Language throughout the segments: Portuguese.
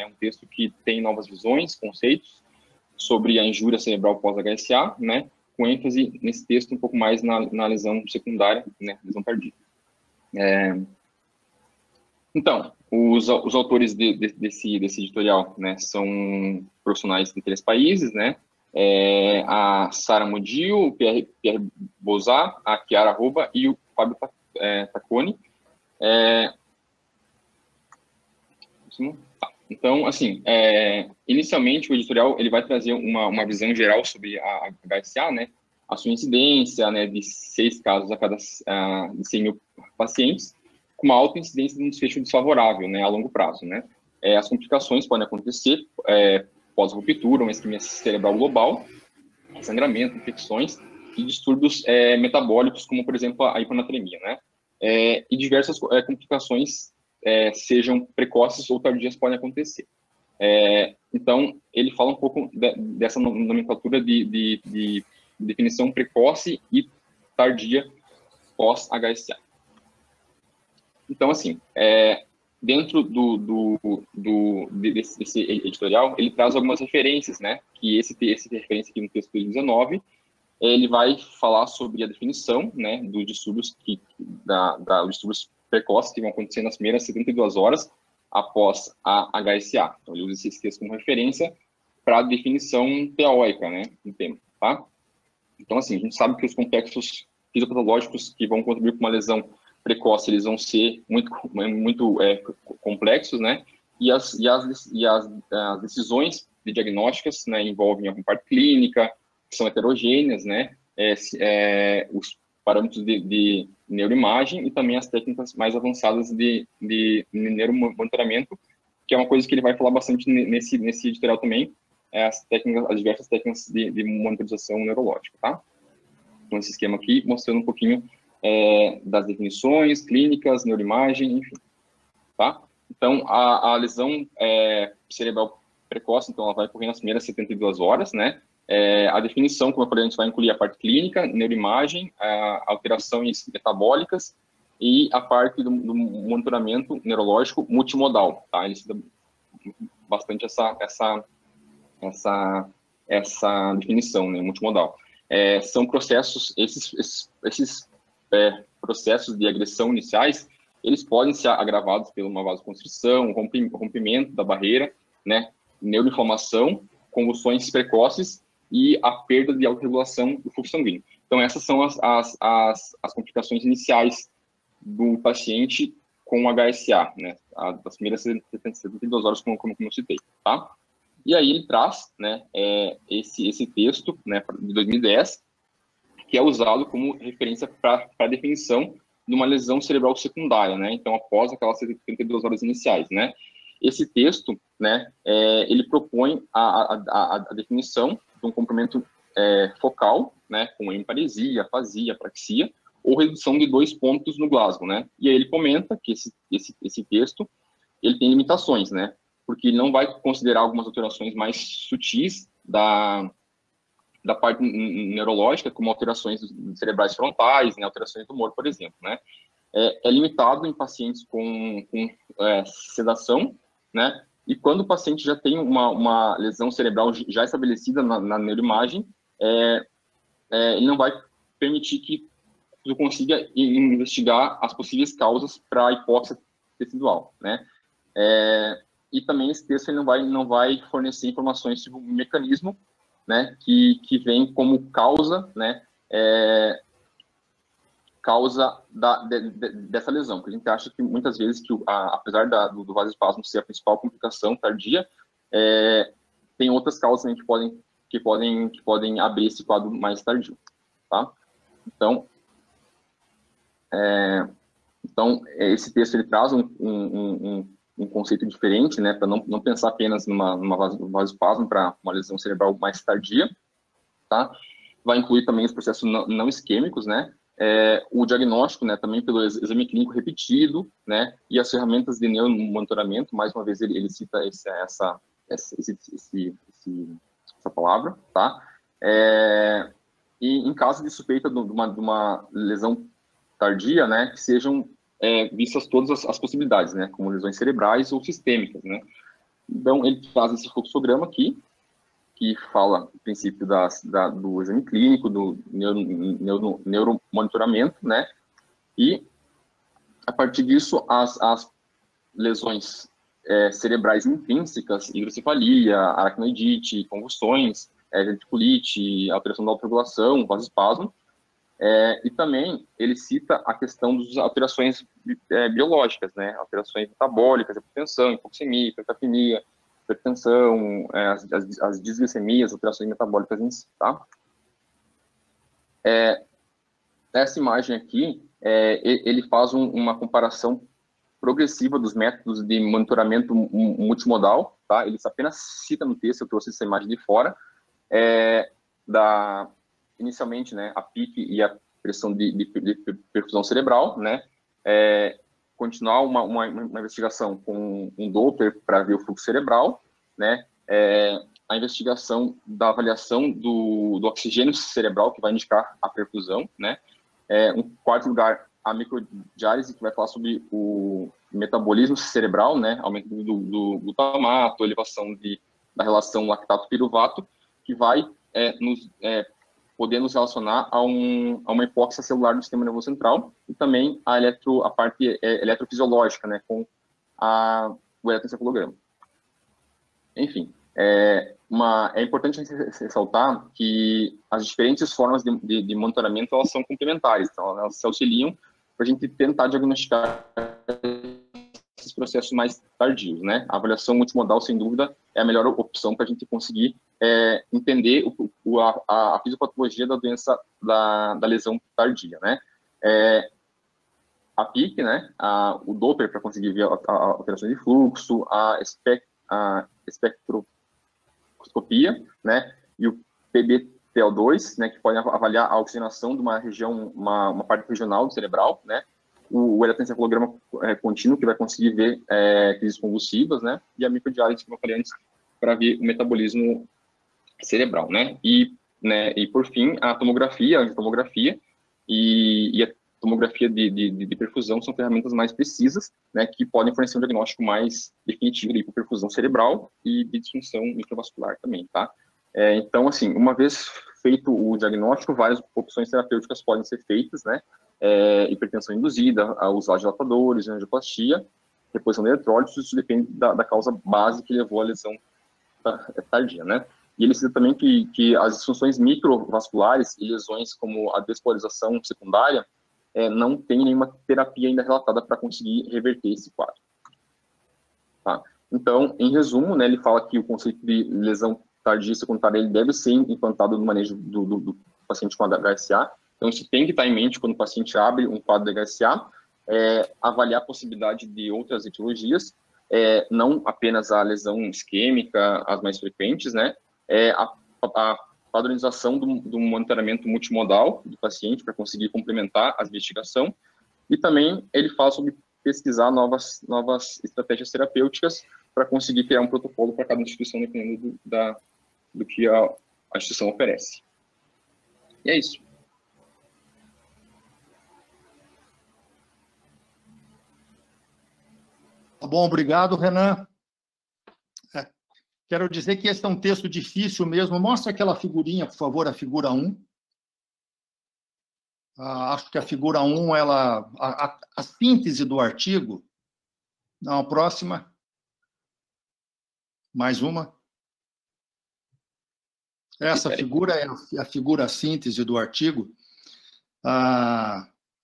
um texto que tem novas visões, conceitos sobre a injúria cerebral pós-HSA, né, com ênfase nesse texto um pouco mais na lesão secundária, né, lesão tardia. Então, os autores desse editorial, né, são profissionais de 3 países, né, a Sara Modil, o Pierre Bozat, a Chiara Roba e o Fábio Tacconi. Então, assim, inicialmente o editorial ele vai trazer uma visão geral sobre a HSA, né, a sua incidência, né, de 6 casos a cada de 100 mil pacientes, com uma alta incidência de um desfecho desfavorável, né, a longo prazo, né. As complicações podem acontecer pós-ruptura, uma isquemia cerebral global, sangramento, infecções e distúrbios metabólicos, como, por exemplo, a hiponatremia, né, e diversas complicações, sejam precoces ou tardias, podem acontecer. Então, ele fala um pouco dessa nomenclatura de definição precoce e tardia pós-HSA. Então, assim, dentro desse editorial, ele traz algumas referências, né? Que esse referência aqui no texto de 2019, ele vai falar sobre a definição, né, dos distúrbios dos distúrbios precoces que vão acontecer nas primeiras 72 horas após a HSA. Então, ele usa esse texto como referência para a definição teórica, né, do tema, tá? Então, assim, a gente sabe que os complexos fisiopatológicos que vão contribuir com uma lesão precoce, eles vão ser muito complexos, né? E as decisões de diagnósticas, né, envolvem alguma parte clínica, que são heterogêneas, né? Os parâmetros de neuroimagem e também as técnicas mais avançadas de neuromonitoramento, que é uma coisa que ele vai falar bastante nesse editorial também, as diversas técnicas de monitorização neurológica, tá? Então, esse esquema aqui, mostrando um pouquinho das definições, clínicas, neuroimagem, enfim, tá? Então, a lesão cerebral precoce, então, ela vai ocorrer nas primeiras 72 horas, né? A definição, como eu falei, a gente vai incluir a parte clínica, neuroimagem, alterações metabólicas e a parte do monitoramento neurológico multimodal, tá? Ele cita bastante essa definição, né, multimodal. São processos, esses processos de agressão iniciais, eles podem ser agravados por uma vasoconstrição, rompimento da barreira, né, neuroinflamação, convulsões precoces e a perda de autorregulação do fluxo sanguíneo. Então, essas são as complicações iniciais do paciente com HSA, né, das primeiras 72 horas, como eu citei, tá? E aí ele traz, né, esse texto, né, de 2010, que é usado como referência para a definição de uma lesão cerebral secundária, né, então após aquelas 72 horas iniciais, né. Esse texto, né, ele propõe a definição de um comprimento focal, né, com emparesia, afasia, apraxia, ou redução de 2 pontos no Glasgow, né, e aí ele comenta que esse texto, ele tem limitações, né, porque ele não vai considerar algumas alterações mais sutis da parte neurológica, como alterações cerebrais frontais, né, alterações do humor, por exemplo, né. É limitado em pacientes com sedação, né, e quando o paciente já tem uma lesão cerebral já estabelecida na neuroimagem, ele não vai permitir que eu consiga investigar as possíveis causas para a hipóxia tecidual, né. E também esse texto ele não vai fornecer informações sobre o mecanismo, né, que vem como causa, né, dessa lesão, porque a gente acha que muitas vezes que apesar do vasoespasmo ser a principal complicação tardia, tem outras causas também que podem abrir esse quadro mais tardio, tá? Então, esse texto ele traz um conceito diferente, né, para não pensar apenas numa vasoespasmo para uma lesão cerebral mais tardia, tá? Vai incluir também os processos não isquêmicos, né, o diagnóstico, né, também pelo exame clínico repetido, né, e as ferramentas de neuromonitoramento, mais uma vez ele cita essa palavra, tá? E em caso de suspeita de uma lesão tardia, né, que sejam vistas todas as possibilidades, né, como lesões cerebrais ou sistêmicas, né. Então, ele traz esse fluxograma aqui, que fala, a princípio, do exame clínico, do neuromonitoramento, né? E, a partir disso, as lesões cerebrais intrínsecas, hidrocefalia, aracnoidite, convulsões, ventriculite, alteração da autorregulação, vasoespasmo. E também ele cita a questão das alterações biológicas, né? Alterações metabólicas, hipertensão, hipoxemia, hipercapnia, hipertensão, as disglicemias, alterações metabólicas em si, tá? Essa imagem aqui, ele faz uma comparação progressiva dos métodos de monitoramento multimodal, tá? Ele apenas cita no texto, eu trouxe essa imagem de fora, inicialmente, né, a PIC e a pressão de perfusão cerebral, né? Continuar uma investigação com um Doppler para ver o fluxo cerebral, né? A investigação da avaliação do oxigênio cerebral, que vai indicar a perfusão, né? Um quarto lugar, a microdiálise, que vai falar sobre o metabolismo cerebral, né? Aumento do glutamato, elevação da relação lactato-piruvato, que vai poder nos relacionar a uma hipóxia celular do sistema nervoso central, e também a parte eletrofisiológica, né? Com o eletroencefalograma. Enfim, é importante ressaltar que as diferentes formas de monitoramento, elas são complementares, então elas se auxiliam para a gente tentar diagnosticar esses processos mais tardios, né? A avaliação multimodal, sem dúvida, é a melhor opção para a gente conseguir entender a fisiopatologia da doença, da lesão tardia, né? A PIC, né? O Doppler para conseguir ver a alteração de fluxo, a espectroscopia, né? E o PbTO2, né? Que pode avaliar a oxigenação de uma região, uma parte regional do cerebral, né? O eletroencefalograma contínuo, que vai conseguir ver crises convulsivas, né? E a microdiálise, como eu falei antes, para ver o metabolismo cerebral, né? E por fim, a tomografia, e a tomografia de perfusão são ferramentas mais precisas, né? Que podem fornecer um diagnóstico mais definitivo de perfusão cerebral e de disfunção microvascular também, tá? Então, assim, uma vez feito o diagnóstico, várias opções terapêuticas podem ser feitas, né? Hipertensão induzida, os vasodilatadores, angioplastia, reposição de eletrólitos, isso depende da causa base que levou à lesão tardia, né? E ele cita também que as disfunções microvasculares e lesões como a despolarização secundária não tem nenhuma terapia ainda relatada para conseguir reverter esse quadro. Tá? Então, em resumo, né, ele fala que o conceito de lesão tardia secundária ele deve ser implantado no manejo do paciente com HSA. Então, isso tem que estar em mente quando o paciente abre um quadro de HSA, avaliar a possibilidade de outras etiologias, não apenas a lesão isquêmica, as mais frequentes, né? A padronização do monitoramento multimodal do paciente para conseguir complementar a investigação, e também ele fala sobre pesquisar novas estratégias terapêuticas para conseguir criar um protocolo para cada instituição, dependendo do que a instituição oferece. E é isso. Tá bom, obrigado, Renan. Quero dizer que esse é um texto difícil mesmo. Mostra aquela figurinha, por favor, a figura 1. Acho que a figura 1, a síntese do artigo. Não, a próxima. Mais uma. Essa figura é a figura síntese do artigo.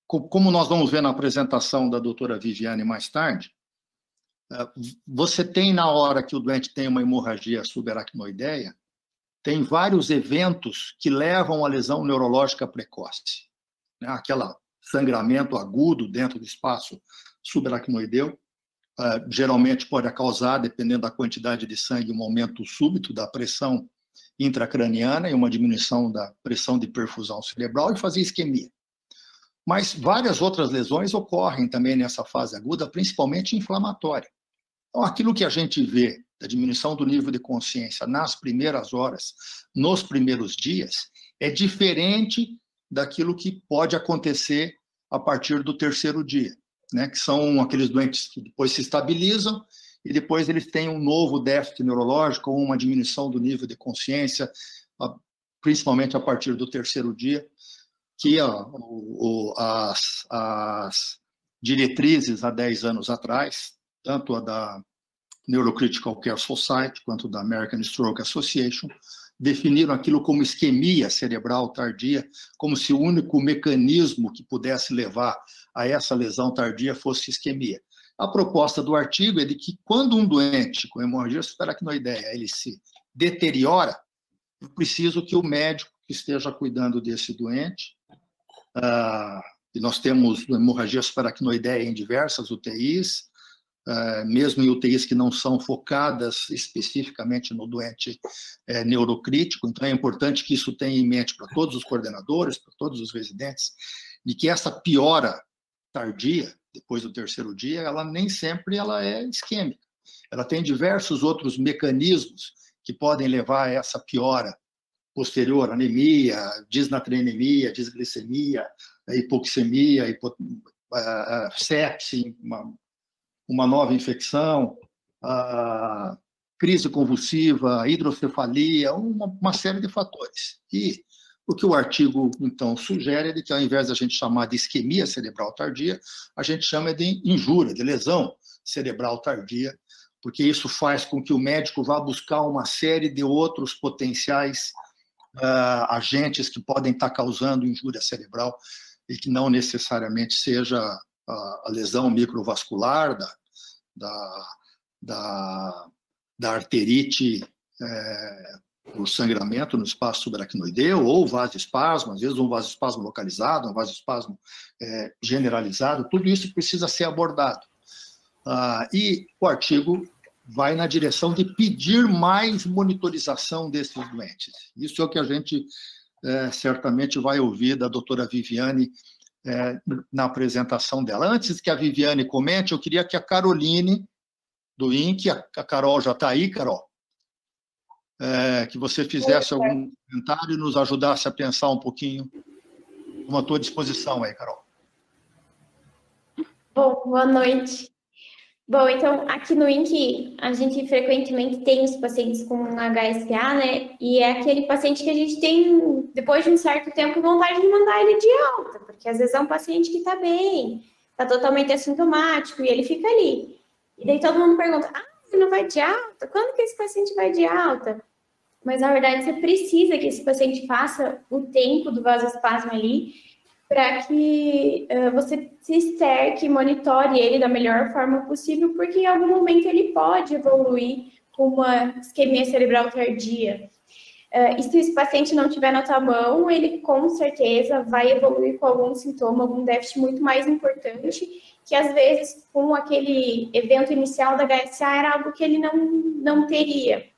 Como nós vamos ver na apresentação da doutora Viviane mais tarde, você tem, na hora que o doente tem uma hemorragia subaracnoideia, tem vários eventos que levam à lesão neurológica precoce, né? Aquele sangramento agudo dentro do espaço subaracnoideu, geralmente pode causar, dependendo da quantidade de sangue, um aumento súbito da pressão intracraniana e uma diminuição da pressão de perfusão cerebral e fazer isquemia. Mas várias outras lesões ocorrem também nessa fase aguda, principalmente inflamatória. Então, aquilo que a gente vê da diminuição do nível de consciência nas primeiras horas, nos primeiros dias, é diferente daquilo que pode acontecer a partir do terceiro dia, né? Que são aqueles doentes que depois se estabilizam e depois eles têm um novo déficit neurológico, ou uma diminuição do nível de consciência, principalmente a partir do 3º dia, que as diretrizes há 10 anos atrás, tanto a da Neurocritical Care Society quanto da American Stroke Association, definiram aquilo como isquemia cerebral tardia, como se o único mecanismo que pudesse levar a essa lesão tardia fosse isquemia. A proposta do artigo é de que quando um doente com hemorragia subaracnoideia ele se deteriora, é preciso que o médico que esteja cuidando desse doente, e nós temos hemorragia subaracnoideia em diversas UTIs, mesmo em UTIs que não são focadas especificamente no doente neurocrítico, então é importante que isso tenha em mente para todos os coordenadores, para todos os residentes, de que essa piora tardia, depois do 3º dia, ela nem sempre ela é isquêmica. Ela tem diversos outros mecanismos que podem levar a essa piora posterior, anemia, disnatrinemia, disglicemia, hipoxemia, sepse, uma nova infecção, crise convulsiva, hidrocefalia, uma série de fatores. E o que o artigo, então, sugere é de que, ao invés de a gente chamar de isquemia cerebral tardia, a gente chama de injúria, de lesão cerebral tardia, porque isso faz com que o médico vá buscar uma série de outros potenciais agentes que podem estar causando injúria cerebral e que não necessariamente seja a lesão microvascular da arterite por sangramento no espaço subaracnoideu, ou vasoespasmo, às vezes um vasoespasmo localizado, um vasoespasmo generalizado, tudo isso precisa ser abordado. E o artigo vai na direção de pedir mais monitorização desses doentes. Isso é o que a gente certamente vai ouvir da doutora Viviane na apresentação dela. Antes que a Viviane comente, eu queria que a Caroline, do INC, a Carol já está aí, Carol, que você fizesse algum comentário e nos ajudasse a pensar um pouquinho. Estou à tua disposição aí, Carol. Bom, boa noite. Bom, então, aqui no INC, a gente frequentemente tem os pacientes com HSA, né? E é aquele paciente que a gente tem, depois de um certo tempo, vontade de mandar ele de alta, porque às vezes é um paciente que está bem, está totalmente assintomático, e ele fica ali. E daí todo mundo pergunta, ele não vai de alta? Quando que esse paciente vai de alta? Mas, na verdade, você precisa que esse paciente faça o tempo do vasoespasmo ali, para que você se cerque e monitore ele da melhor forma possível, porque em algum momento ele pode evoluir com uma isquemia cerebral tardia. E se esse paciente não tiver na tua mão, ele com certeza vai evoluir com algum sintoma, algum déficit muito mais importante, que às vezes com aquele evento inicial da HSA era algo que ele não teria.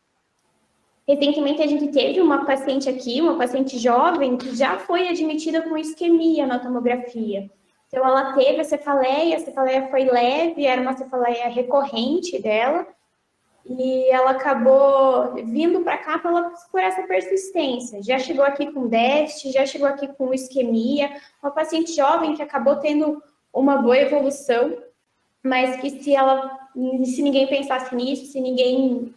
Recentemente, a gente teve uma paciente aqui, uma paciente jovem, que já foi admitida com isquemia na tomografia. Então, ela teve a cefaleia foi leve, era uma cefaleia recorrente dela, e ela acabou vindo para cá por essa persistência. Já chegou aqui com déficit, já chegou aqui com isquemia, uma paciente jovem que acabou tendo uma boa evolução, mas que se ninguém pensasse nisso, se ninguém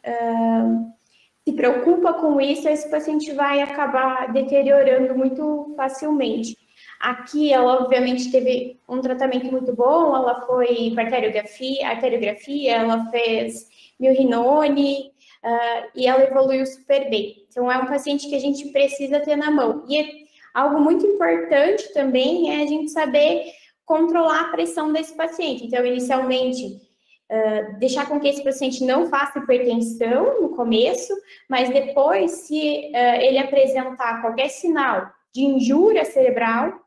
se preocupa com isso, esse paciente vai acabar deteriorando muito facilmente. Aqui, ela obviamente teve um tratamento muito bom, ela foi para arteriografia, ela fez milrinone, e ela evoluiu super bem. Então, é um paciente que a gente precisa ter na mão. E algo muito importante também é a gente saber controlar a pressão desse paciente. Então, inicialmente, deixar com que esse paciente não faça hipertensão no começo, mas depois, se ele apresentar qualquer sinal de injúria cerebral,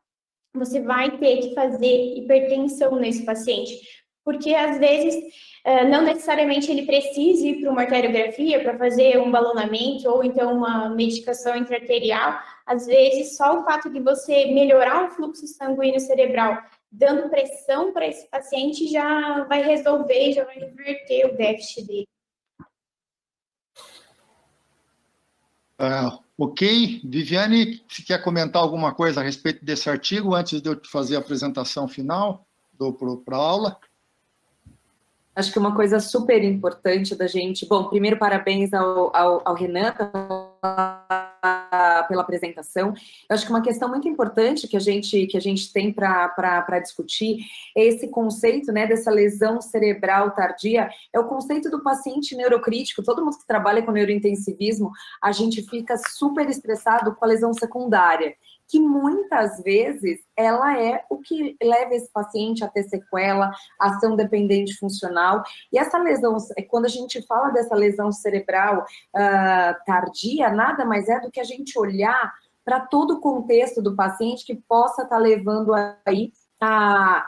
você vai ter que fazer hipertensão nesse paciente, porque às vezes não necessariamente ele precisa ir para uma arteriografia para fazer um balonamento ou então uma medicação intraarterial. Às vezes só o fato de você melhorar o fluxo sanguíneo cerebral dando pressão para esse paciente já vai resolver, já vai reverter o déficit dele. Ok. Viviane, se quer comentar alguma coisa a respeito desse artigo, antes de eu te fazer a apresentação final para a aula? Acho que uma coisa super importante da gente... Bom, primeiro, parabéns ao Renan pela apresentação. Eu acho que uma questão muito importante que a gente tem para discutir é esse conceito, né, dessa lesão cerebral tardia, é o conceito do paciente neurocrítico. Todo mundo que trabalha com neurointensivismo, a gente fica super estressado com a lesão secundária, que muitas vezes ela é o que leva esse paciente a ter sequela, ação dependente funcional. E essa lesão, quando a gente fala dessa lesão cerebral tardia, nada mais é do que a gente olhar para todo o contexto do paciente que possa estar levando aí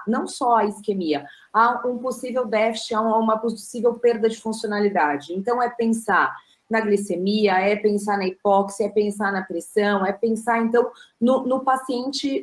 não só a isquemia, a um possível déficit, a uma possível perda de funcionalidade. Então, é pensar na glicemia, é pensar na hipóxia, é pensar na pressão, é pensar, então, no paciente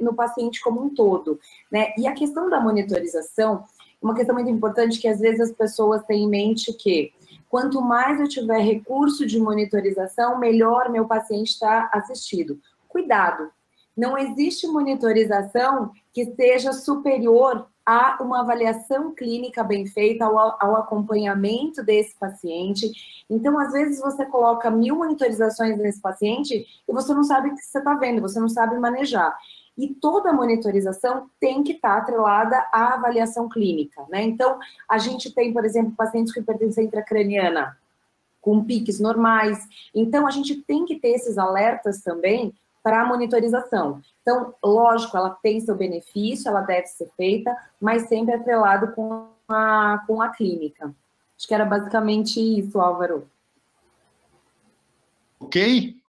como um todo, né? E a questão da monitorização, uma questão muito importante que, às vezes, as pessoas têm em mente que quanto mais eu tiver recurso de monitorização, melhor meu paciente está assistido. Cuidado! Não existe monitorização que seja superior a uma avaliação clínica bem feita, ao acompanhamento desse paciente. Então, às vezes, você coloca 1000 monitorizações nesse paciente e você não sabe o que você está vendo, você não sabe manejar. E toda monitorização tem que estar atrelada à avaliação clínica, né? Então, a gente tem, por exemplo, pacientes com hipertensão intracraniana, com piques normais. Então, a gente tem que ter esses alertas também para a monitorização. Então, lógico, ela tem seu benefício, ela deve ser feita, mas sempre atrelado com a clínica. Acho que era basicamente isso, Álvaro. Ok?